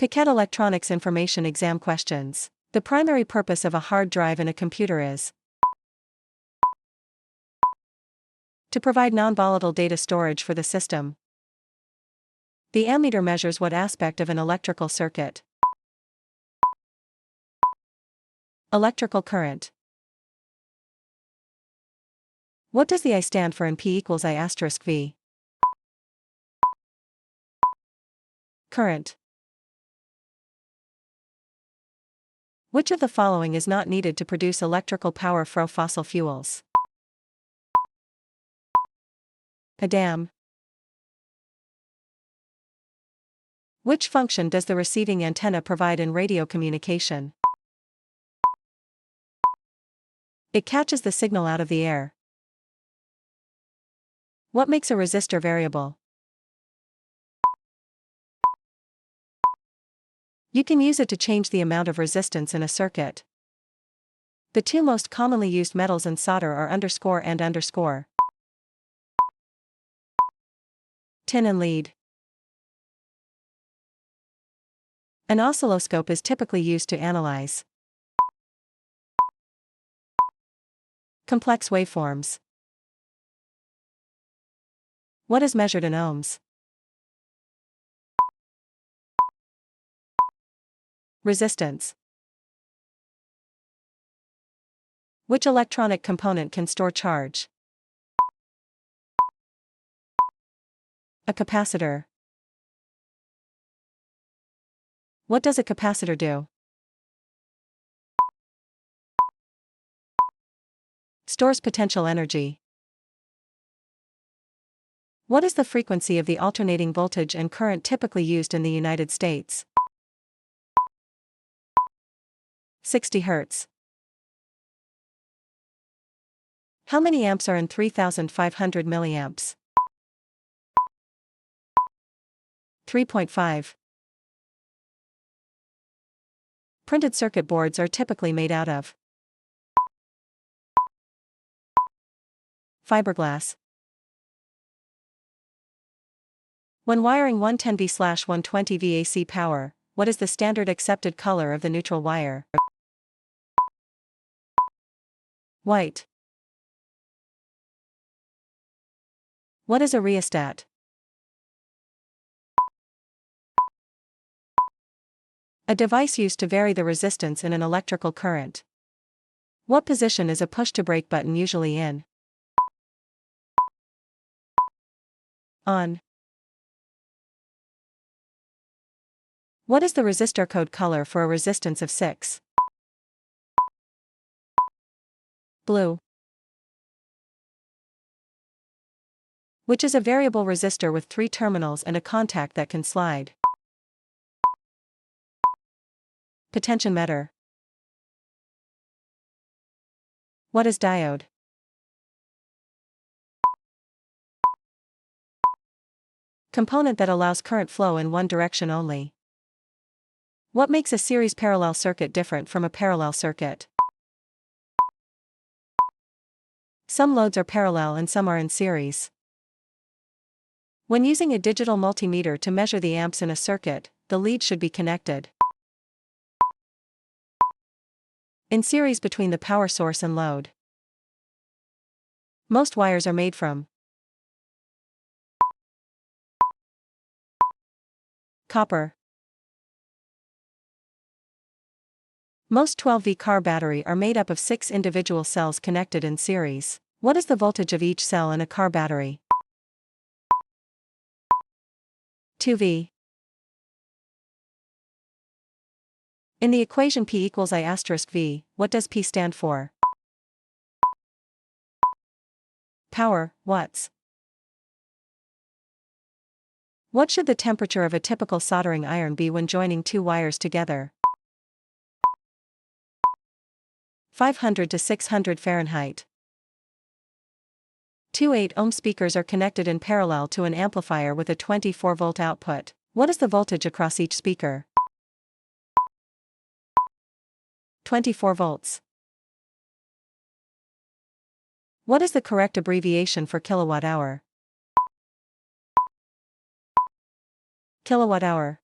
Picat Electronics Information exam questions. The primary purpose of a hard drive in a computer is to provide non-volatile data storage for the system. The ammeter measures what aspect of an electrical circuit? Electrical current. What does the I stand for in P equals I asterisk V? Current. Which of the following is not needed to produce electrical power from fossil fuels? A dam. Which function does the receiving antenna provide in radio communication? It catches the signal out of the air. What makes a resistor variable? You can use it to change the amount of resistance in a circuit. The two most commonly used metals in solder are underscore and underscore. Tin and lead. An oscilloscope is typically used to analyze complex waveforms. What is measured in ohms? Resistance. Which electronic component can store charge? A capacitor. What does a capacitor do? Stores potential energy. What is the frequency of the alternating voltage and current typically used in the United States? 60 Hz. How many amps are in 3,500 milliamps? 3.5. Printed circuit boards are typically made out of fiberglass. When wiring 110V/120V AC power, what is the standard accepted color of the neutral wire? White. What is a rheostat? A device used to vary the resistance in an electrical current. What position is a push-to-brake button usually in? On. What is the resistor code color for a resistance of 6? Blue. Which is a variable resistor with 3 terminals and a contact that can slide? Potentiometer. What is diode? Component that allows current flow in one direction only. What makes a series parallel circuit different from a parallel circuit? Some loads are parallel and some are in series. When using a digital multimeter to measure the amps in a circuit, the lead should be connected in series between the power source and load. Most wires are made from copper. Most 12V car battery are made up of 6 individual cells connected in series. What is the voltage of each cell in a car battery? 2V. In the equation P equals I asterisk V, what does P stand for? Power, watts. What should the temperature of a typical soldering iron be when joining 2 wires together? 500 to 600 Fahrenheit. 2 8-ohm speakers are connected in parallel to an amplifier with a 24-volt output. What is the voltage across each speaker? 24 volts. What is the correct abbreviation for kilowatt hour? Kilowatt hour.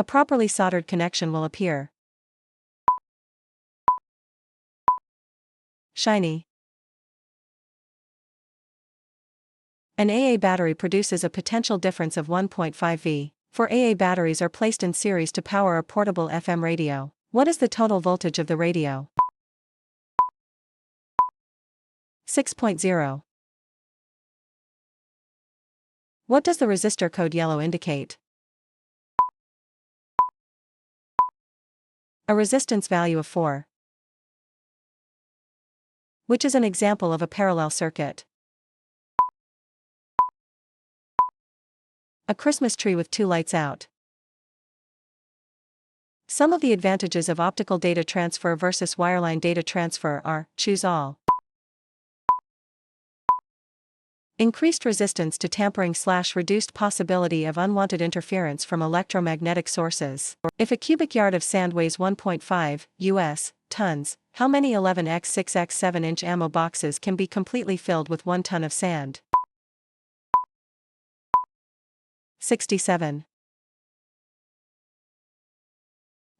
A properly soldered connection will appear shiny. An AA battery produces a potential difference of 1.5 V. 4 AA batteries are placed in series to power a portable FM radio. What is the total voltage of the radio? 6.0. What does the resistor code yellow indicate? A resistance value of 4. Which is an example of a parallel circuit? A Christmas tree with 2 lights out. Some of the advantages of optical data transfer versus wireline data transfer are: choose all. Increased resistance to tampering / reduced possibility of unwanted interference from electromagnetic sources. If a cubic yard of sand weighs 1.5 US tons, how many 11x6x7-inch ammo boxes can be completely filled with 1 ton of sand? 67.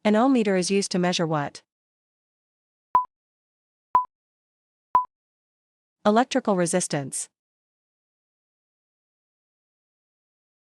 An ohm meter is used to measure what? Electrical resistance.